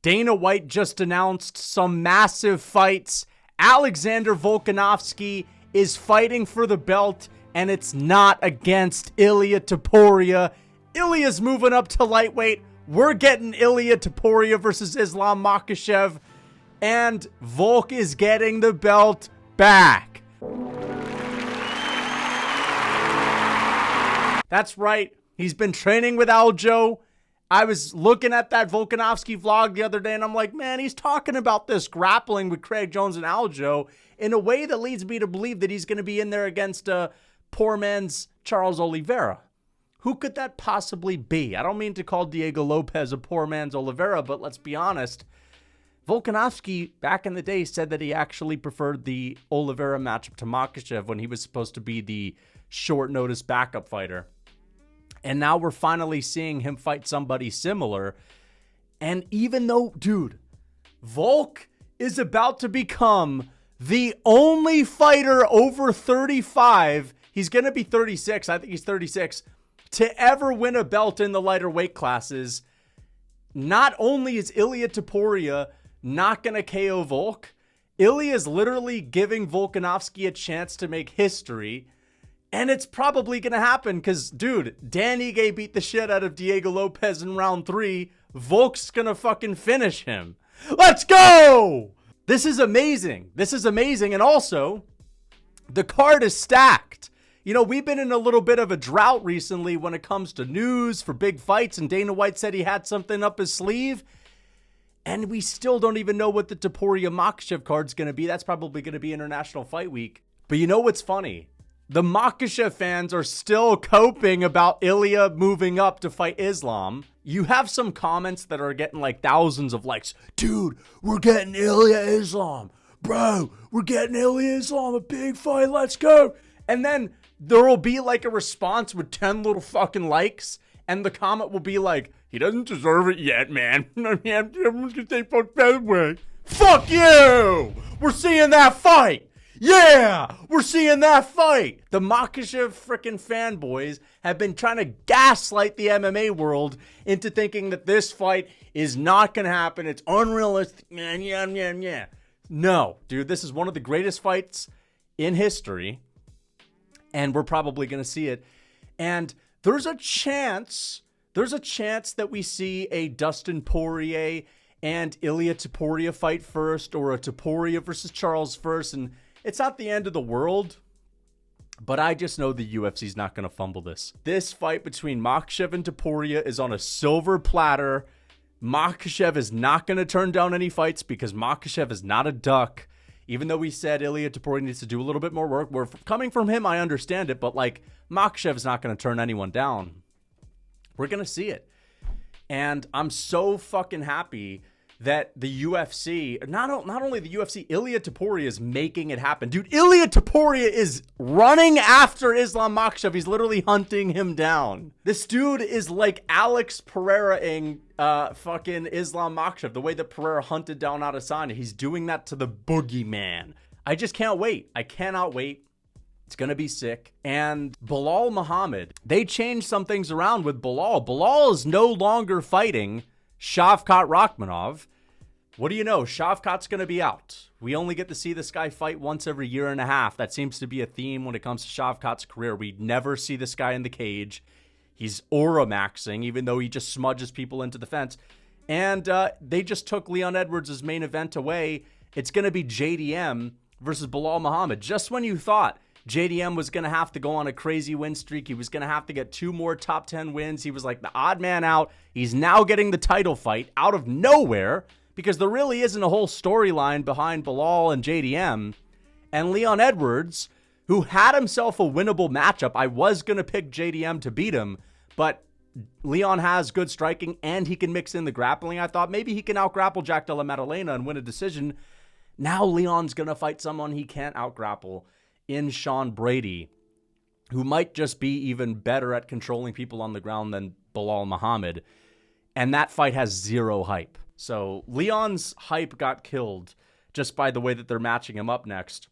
Dana White just announced some massive fights. Alexander Volkanovski is fighting for the belt, and it's not against Ilia Topuria. Ilia's moving up to lightweight. We're getting Ilia Topuria versus Islam Makhachev, and Volk is getting the belt back. That's right. He's been training with Aljo. I was looking at that Volkanovski vlog the other day, and I'm like, man, he's talking about this grappling with Craig Jones and Aljo in a way that leads me to believe that he's going to be in there against poor man's Charles Oliveira. Who could that possibly be? I don't mean to call Diego Lopes a poor man's Oliveira, but let's be honest. Volkanovski, back in the day, said that he actually preferred the Oliveira matchup to Makhachev when he was supposed to be the short-notice backup fighter. And now we're finally seeing him fight somebody similar. And even though, dude, Volk is about to become the only fighter over 35, he's going to be 36, I think he's 36, to ever win a belt in the lighter weight classes. Not only is Ilia Topuria not going to KO Volk, Ilia is literally giving Volkanovski a chance to make history. And it's probably going to happen because, dude, Dan Ige beat the shit out of Diego Lopes in round 3. Volk's going to fucking finish him. Let's go! This is amazing. This is amazing. And also, the card is stacked. You know, we've been in a little bit of a drought recently when it comes to news for big fights. And Dana White said he had something up his sleeve. And we still don't even know what the Topuria Makhachev card's going to be. That's probably going to be International Fight Week. But you know what's funny? The Makhachev fans are still coping about Ilia moving up to fight Islam. You have some comments that are getting like thousands of likes. Dude, we're getting Ilia Islam. Bro, we're getting Ilia Islam. A big fight. Let's go. And then there will be like a response with 10 little fucking likes. And the comment will be like, he doesn't deserve it yet, man. Everyone's going to say fuck featherweight. Fuck you. We're seeing that fight. Yeah, we're seeing that fight. The Makhachev freaking fanboys have been trying to gaslight the MMA world into thinking that this fight is not going to happen. It's unrealistic. Yeah. No, dude, this is one of the greatest fights in history, and we're probably going to see it. And there's a chance that we see a Dustin Poirier and Ilia Topuria fight first, or a Topuria versus Charles first, and it's not the end of the world, but I just know the UFC's not going to fumble this. This fight between Makhachev and Topuria is on a silver platter. Makhachev is not going to turn down any fights because Makhachev is not a duck. Even though we said Ilia Topuria needs to do a little bit more work, coming from him, I understand it, but like Makhachev is not going to turn anyone down. We're going to see it. And I'm so fucking happy that the UFC, not only the UFC, Ilia Topuria is making it happen. Dude, Ilia Topuria is running after Islam Makhachev. He's literally hunting him down. This dude is like Alex Pereira-ing fucking Islam Makhachev, the way that Pereira hunted down Adesanya. He's doing that to the boogeyman. I just can't wait. I cannot wait. It's going to be sick. And Belal Muhammad, they changed some things around with Belal. Belal is no longer fighting Shavkat Rakhmonov. What do you know? Shavkat's going to be out. We only get to see this guy fight once every year and a half. That seems to be a theme when it comes to Shavkat's career. We never see this guy in the cage. He's aura maxing, even though he just smudges people into the fence. And they just took Leon Edwards' main event away. It's going to be JDM versus Belal Muhammad. Just when you thought JDM was going to have to go on a crazy win streak, he was going to have to get 2 more top 10 wins. He was like the odd man out. He's now getting the title fight out of nowhere because there really isn't a whole storyline behind Belal and JDM. And Leon Edwards, who had himself a winnable matchup, I was going to pick JDM to beat him, but Leon has good striking and he can mix in the grappling. I thought maybe he can out-grapple Jack Della Maddalena and win a decision. Now Leon's going to fight someone he can't out-grapple in Sean Brady, who might just be even better at controlling people on the ground than Belal Muhammad. And that fight has zero hype. So Leon's hype got killed just by the way that they're matching him up next.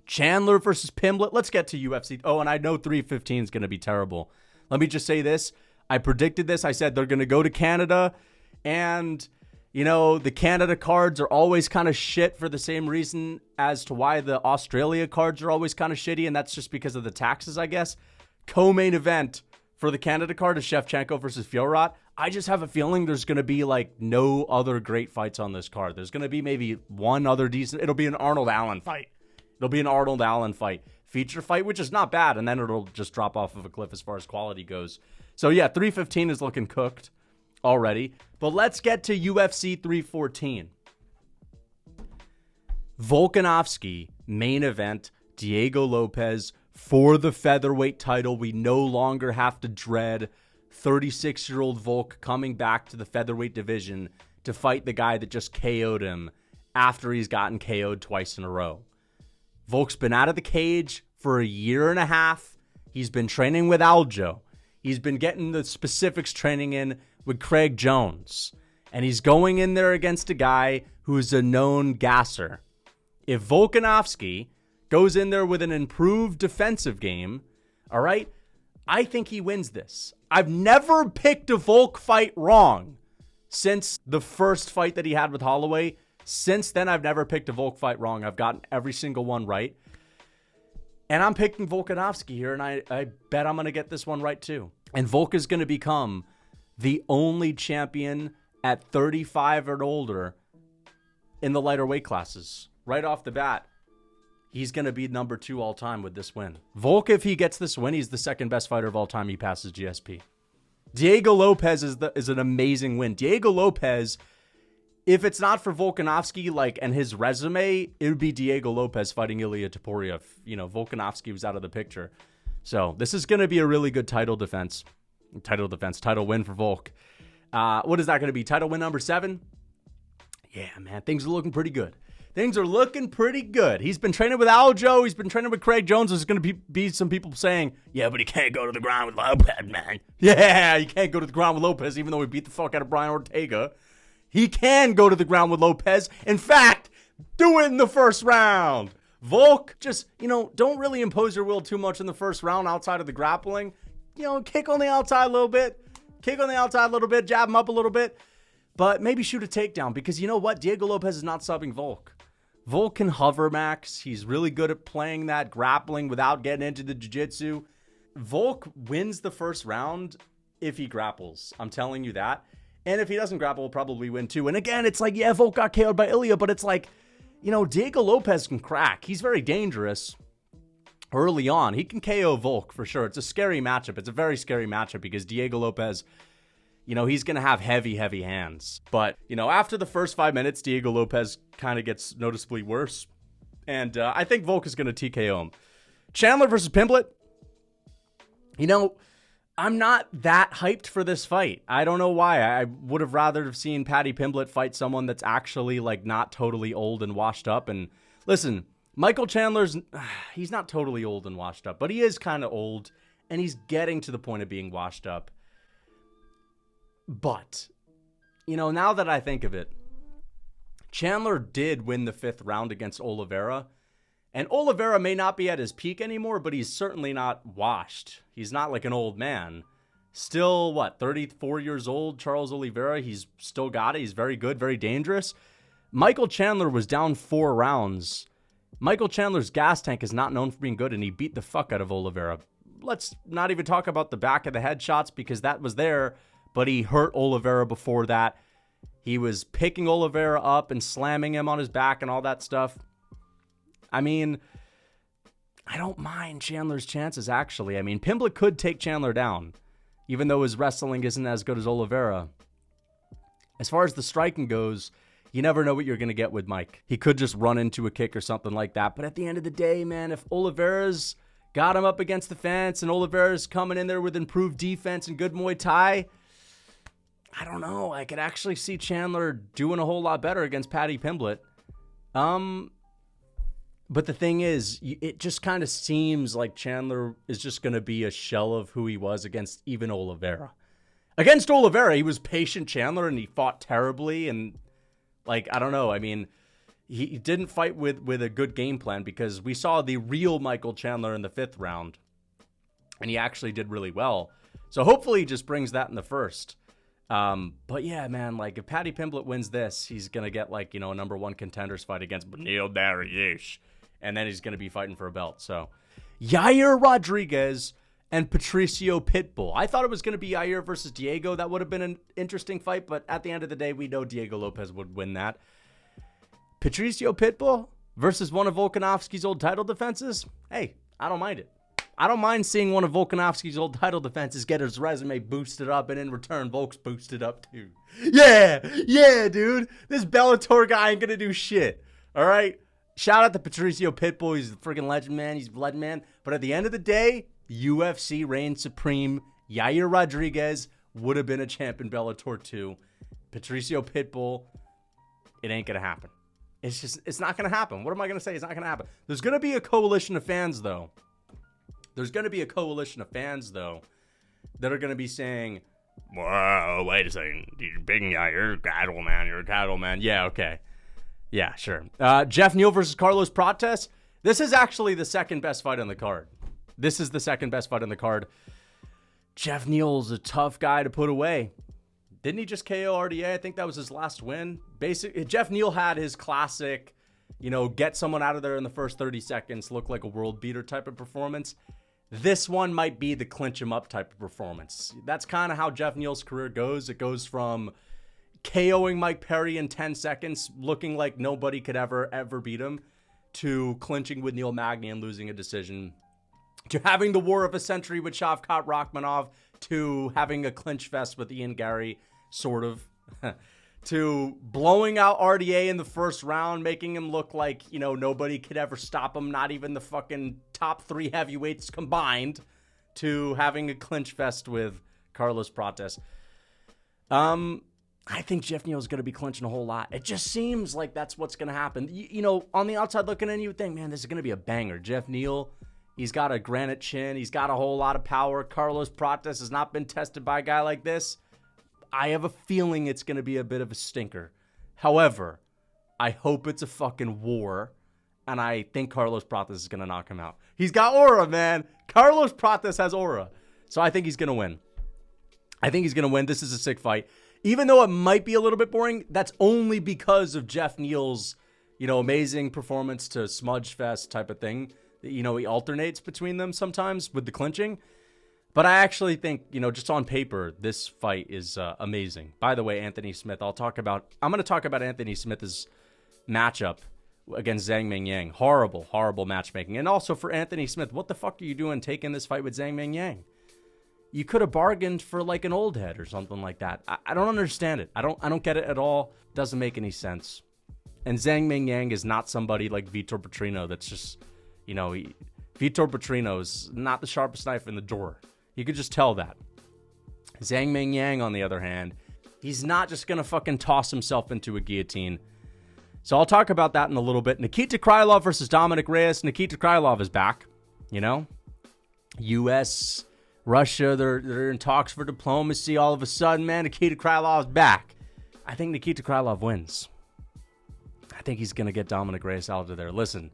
Chandler versus Pimblett. Let's get to UFC. Oh, and I know 315 is going to be terrible. Let me just say this. I predicted this. I said they're going to go to Canada and You know, the Canada cards are always kind of shit for the same reason as to why the Australia cards are always kind of shitty, and that's just because of the taxes, I guess. Co-main event for the Canada card is Shevchenko versus Fiorot. I just have a feeling there's going to be, like, no other great fights on this card. There's going to be maybe one other decent... It'll be an Arnold Allen fight. It'll be an Arnold Allen fight. Feature fight, which is not bad, and then it'll just drop off of a cliff as far as quality goes. So, yeah, 315 is looking cooked already. But let's get to UFC 314. Volkanovski, main event, Diego Lopes for the featherweight title. We no longer have to dread 36-year-old Volk coming back to the featherweight division to fight the guy that just KO'd him after he's gotten KO'd twice in a row. Volk's been out of the cage for a year and a half. He's been training with Aljo. He's been getting the specifics training in with Craig Jones. And he's going in there against a guy who's a known gasser. If Volkanovski goes in there with an improved defensive game, all right, I think he wins this. I've never picked a Volk fight wrong since the first fight that he had with Holloway. Since then, I've never picked a Volk fight wrong. I've gotten every single one right. And I'm picking Volkanovski here, and I bet I'm going to get this one right too. And Volk is going to become the only champion at 35 or older in the lighter weight classes. Right off the bat, he's going to be number 2 all time with this win. Volk, if he gets this win, he's the second best fighter of all time. He passes GSP. Diego Lopes is an amazing win. Diego Lopes, if it's not for Volkanovski, and his resume, it would be Diego Lopes fighting Ilia Topuria if, Volkanovski was out of the picture. So this is going to be a really good title win for Volk. What is that going to be? Title win number 7? Yeah, man, things are looking pretty good. He's been training with Aljo. He's been training with Craig Jones. There's going to be some people saying, yeah, but he can't go to the ground with Lopes, man. Yeah, he can't go to the ground with Lopes, even though he beat the fuck out of Brian Ortega. He can go to the ground with Lopes. In fact, do it in the first round. Volk, just, don't really impose your will too much in the first round outside of the grappling. Kick on the outside a little bit. Jab him up a little bit. But maybe shoot a takedown because you know what? Diego Lopes is not subbing Volk. Volk can hover max. He's really good at playing that grappling without getting into the jiu-jitsu. Volk wins the first round if he grapples. I'm telling you that. And if he doesn't grapple, he'll probably win too. And again, it's like, yeah, Volk got KO'd by Ilia, but it's like, Diego Lopes can crack. He's very dangerous early on. He can KO Volk for sure. It's a scary matchup. It's a very scary matchup because Diego Lopes, he's going to have heavy, heavy hands. But, after the first 5 minutes, Diego Lopes kind of gets noticeably worse. And I think Volk is going to TKO him. Chandler versus Pimblett. I'm not that hyped for this fight. I don't know why. I would have rather have seen Paddy Pimblett fight someone that's actually, not totally old and washed up. And listen, Michael Chandler's, he's not totally old and washed up, but he is kind of old, and he's getting to the point of being washed up. But, now that I think of it, Chandler did win the 5th round against Oliveira. And Oliveira may not be at his peak anymore, but he's certainly not washed. He's not like an old man. Still, 34 years old, Charles Oliveira. He's still got it. He's very good, very dangerous. Michael Chandler was down 4 rounds. Michael Chandler's gas tank is not known for being good, and he beat the fuck out of Oliveira. Let's not even talk about the back of the head shots because that was there. But he hurt Oliveira before that. He was picking Oliveira up and slamming him on his back and all that stuff. I mean, I don't mind Chandler's chances, actually. I mean, Pimblett could take Chandler down, even though his wrestling isn't as good as Oliveira. As far as the striking goes, you never know what you're going to get with Mike. He could just run into a kick or something like that. But at the end of the day, man, if Oliveira's got him up against the fence and Oliveira's coming in there with improved defense and good Muay Thai, I don't know. I could actually see Chandler doing a whole lot better against Paddy Pimblett. But the thing is, it just kind of seems like Chandler is just going to be a shell of who he was against even Oliveira. Against Oliveira, he was patient Chandler and he fought terribly. And I don't know. I mean, he didn't fight with a good game plan because we saw the real Michael Chandler in the 5th round. And he actually did really well. So hopefully he just brings that in the first. But yeah, man, like if Paddy Pimblett wins this, he's going to get like, a number one contenders fight against Neal Dariush. And then he's going to be fighting for a belt. So Yair Rodriguez and Patricio Pitbull. I thought it was going to be Yair versus Diego. That would have been an interesting fight. But at the end of the day, we know Diego Lopes would win that. Patricio Pitbull versus one of Volkanovski's old title defenses. Hey, I don't mind it. I don't mind seeing one of Volkanovski's old title defenses get his resume boosted up, and in return, Volk's boosted up too. Yeah, dude. This Bellator guy ain't going to do shit. All right? Shout out to Patricio Pitbull. He's a freaking legend, man. He's a legend, man. But at the end of the day, UFC reigns supreme. Yair Rodriguez would have been a champ in Bellator too. Patricio Pitbull, it ain't going to happen. It's not going to happen. What am I going to say? It's not going to happen. There's going to be a coalition of fans, though. That are going to be saying, whoa, wait a second. You're big guy. You're a cattle man. Yeah, okay. Yeah, sure. Jeff Neal versus Carlos Prates. This is actually the second best fight on the card. Jeff Neal's a tough guy to put away. Didn't he just KO RDA? I think that was his last win. Jeff Neal had his classic, get someone out of there in the first 30 seconds, look like a world beater type of performance. This one might be the clinch him up type of performance. That's kind of how Jeff Neal's career goes. It goes from KOing Mike Perry in 10 seconds, looking like nobody could ever beat him, to clinching with Neil Magny and losing a decision, to having the war of a century with Shavkat Rakhmonov, to having a clinch fest with Ian Gary, sort of, to blowing out RDA in the first round, making him look like, nobody could ever stop him, not even the fucking top 3 heavyweights combined, to having a clinch fest with Carlos Prates. I think Jeff Neal is going to be clinching a whole lot. It just seems like that's what's going to happen. On the outside looking in, you would think, man, this is going to be a banger. Jeff Neal, he's got a granite chin. He's got a whole lot of power. Carlos Prates has not been tested by a guy like this. I have a feeling it's going to be a bit of a stinker. However, I hope it's a fucking war, and I think Carlos Prates is going to knock him out. He's got aura, man. Carlos Prates has aura. So I think he's going to win. This is a sick fight. Even though it might be a little bit boring, that's only because of Jeff Neal's, amazing performance to smudge fest type of thing. He alternates between them sometimes with the clinching. But I actually think, just on paper, this fight is amazing. By the way, Anthony Smith, I'm going to talk about Anthony Smith's matchup against Zhang Mingyang. Horrible matchmaking. And also for Anthony Smith, what the fuck are you doing taking this fight with Zhang Mingyang? You could have bargained for like an old head or something like that. I don't understand it. I don't get it at all. Doesn't make any sense. And Zhang Mingyang is not somebody like Vitor Petrino that's just, Vitor Petrino's not the sharpest knife in the drawer. You could just tell that. Zhang Mingyang, on the other hand, he's not just going to fucking toss himself into a guillotine. So I'll talk about that in a little bit. Nikita Krylov versus Dominick Reyes. Nikita Krylov is back, U.S., Russia, they're in talks for diplomacy. All of a sudden, man, Nikita Krylov's back. I think Nikita Krylov wins. I think he's going to get Dominick Reyes out of there. Listen,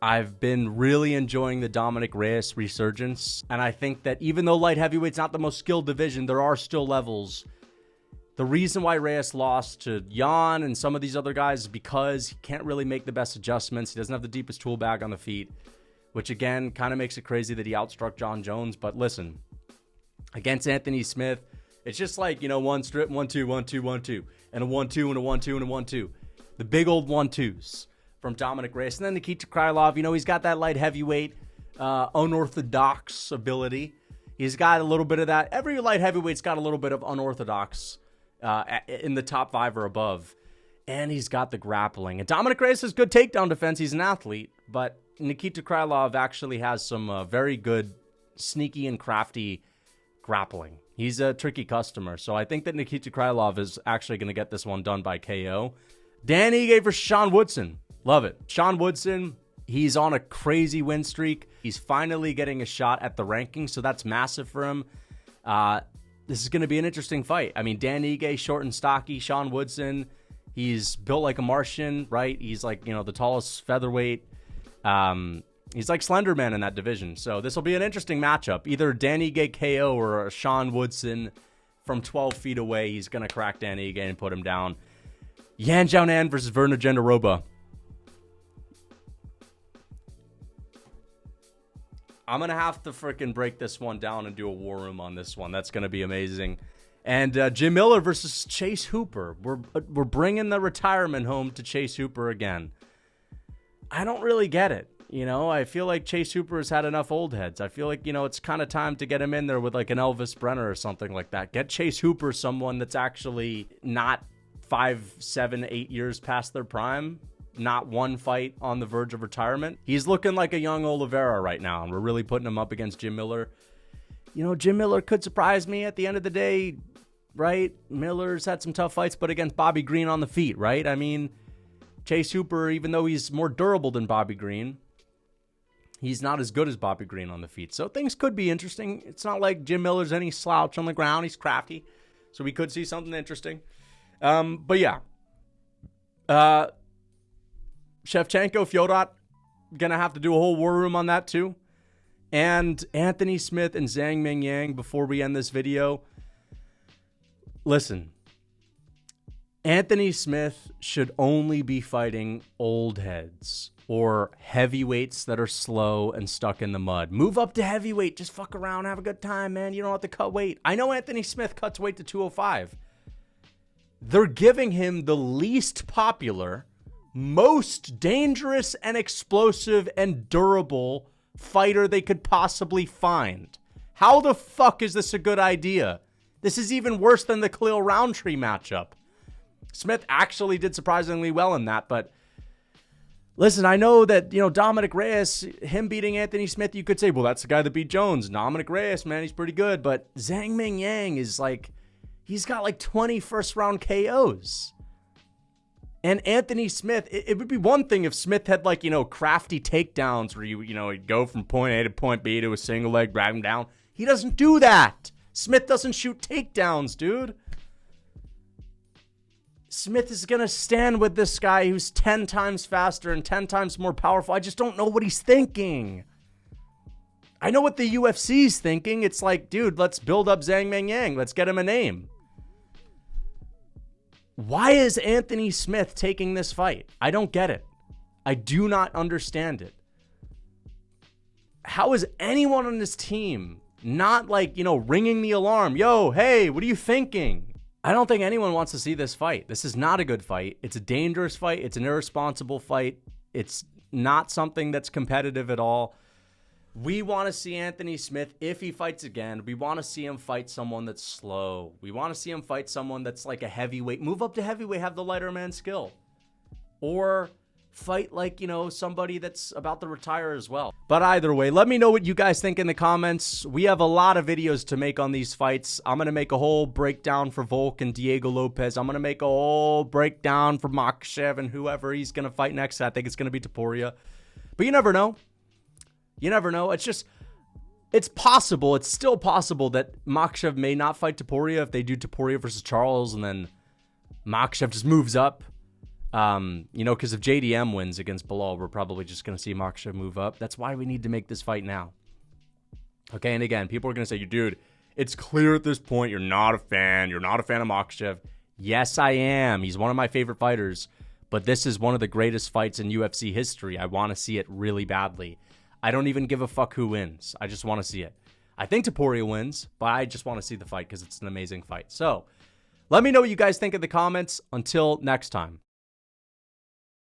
I've been really enjoying the Dominick Reyes resurgence, and I think that even though light heavyweight's not the most skilled division, there are still levels. The reason why Reyes lost to Jan and some of these other guys is because he can't really make the best adjustments. He doesn't have the deepest tool bag on the feet, which again kind of makes it crazy that he outstruck John Jones. But listen, against Anthony Smith, it's just like, one strip, 1-2, 1-2, 1-2, and a 1-2 and a 1-2 and a 1-2. The big old 1-2s from Dominick Reyes. And then Nikita Krylov, he's got that light heavyweight, unorthodox ability. He's got a little bit of that. Every light heavyweight's got a little bit of unorthodox in the top 5 or above. And he's got the grappling. And Dominick Reyes has good takedown defense. He's an athlete, but Nikita Krylov actually has some very good, sneaky and crafty grappling. He's a tricky customer. So I think that Nikita Krylov is actually going to get this one done by KO. Dan Ige versus Sean Woodson. Love it. Sean Woodson, he's on a crazy win streak. He's finally getting a shot at the rankings, so that's massive for him. This is going to be an interesting fight. I mean, Dan Ige, short and stocky. Sean Woodson, he's built like a Martian, right? He's like, the tallest featherweight. He's like Slenderman in that division. So this will be an interesting matchup. Either Dan Ige KO or a Sean Woodson from 12 feet away, he's going to crack Danny again and put him down. Yan Xiaonan versus Verna Jandiroba. I'm going to have to freaking break this one down and do a war room on this one. That's going to be amazing. And Jim Miller versus Chase Hooper. We're bringing the retirement home to Chase Hooper again. I don't really get it. You know, I feel like Chase Hooper has had enough old heads. I feel like, you know, it's kind of time to get him in there with like an Elvis Brenner or something like that. Get Chase Hooper someone that's actually not 5, 7, 8 years past their prime. Not one fight on the verge of retirement. He's looking like a young Oliveira right now, and we're really putting him up against Jim Miller. You know, Jim Miller could surprise me at the end of the day, right? Miller's had some tough fights, but against Bobby Green on the feet, right? I mean, Chase Hooper, even though he's more durable than Bobby Green, he's not as good as Bobby Green on the feet. So things could be interesting. It's not like Jim Miller's any slouch on the ground. He's crafty. So we could see something interesting. But yeah. Shevchenko, Fyodot, gonna have to do a whole war room on that too. And Anthony Smith and Zhang Mingyang, before we end this video. Listen. Anthony Smith should only be fighting old heads or heavyweights that are slow and stuck in the mud. Move up to heavyweight. Just fuck around. Have a good time, man. You don't have to cut weight. I know Anthony Smith cuts weight to 205. They're giving him the least popular, most dangerous and explosive and durable fighter they could possibly find. How the fuck is this a good idea? This is even worse than the Khalil Roundtree matchup. Smith actually did surprisingly well in that, but listen, I know that, you know, Dominick Reyes, him beating Anthony Smith, you could say, well, that's the guy that beat Jones. Dominick Reyes, man, he's pretty good, but Zhang Mingyang is like, he's got like 20 first-round KOs. And Anthony Smith, it would be one thing if Smith had like, you know, crafty takedowns where you know, he'd go from point A to point B to a single leg, grab him down. He doesn't do that. Smith doesn't shoot takedowns, dude. Smith is going to stand with this guy who's 10 times faster and 10 times more powerful. I just don't know what he's thinking. I know what the UFC's thinking. It's like, dude, let's build up Zhang Mingyang. Let's get him a name. Why is Anthony Smith taking this fight? I don't get it. I do not understand it. How is anyone on this team not like, you know, ringing the alarm? Yo, hey, what are you thinking? I don't think anyone wants to see this fight. This is not a good fight. It's a dangerous fight. It's an irresponsible fight. It's not something that's competitive at all. We want to see Anthony Smith, if he fights again, we want to see him fight someone that's slow. We want to see him fight someone that's like a heavyweight. Move up to heavyweight, have the lighter man skill. Or fight like, you know, somebody that's about to retire as well. But either way, let me know what you guys think in the comments. We have a lot of videos to make on these fights. I'm going to make a whole breakdown for Volk and Diego Lopes. I'm going to make a whole breakdown for Makhachev and whoever he's going to fight next. I think it's going to be Topuria. But you never know. You never know. It's possible. It's still possible that Makhachev may not fight Topuria if they do Topuria versus Charles, and then Makhachev just moves up. You know, because if JDM wins against Belal, we're probably just going to see Makhachev move up. That's why we need to make this fight now. Okay, and again, people are going to say, dude, it's clear at this point you're not a fan. You're not a fan of Makhachev. Yes, I am. He's one of my favorite fighters, but this is one of the greatest fights in UFC history. I want to see it really badly. I don't even give a fuck who wins. I just want to see it. I think Topuria wins, but I just want to see the fight because it's an amazing fight. So let me know what you guys think in the comments. Until next time.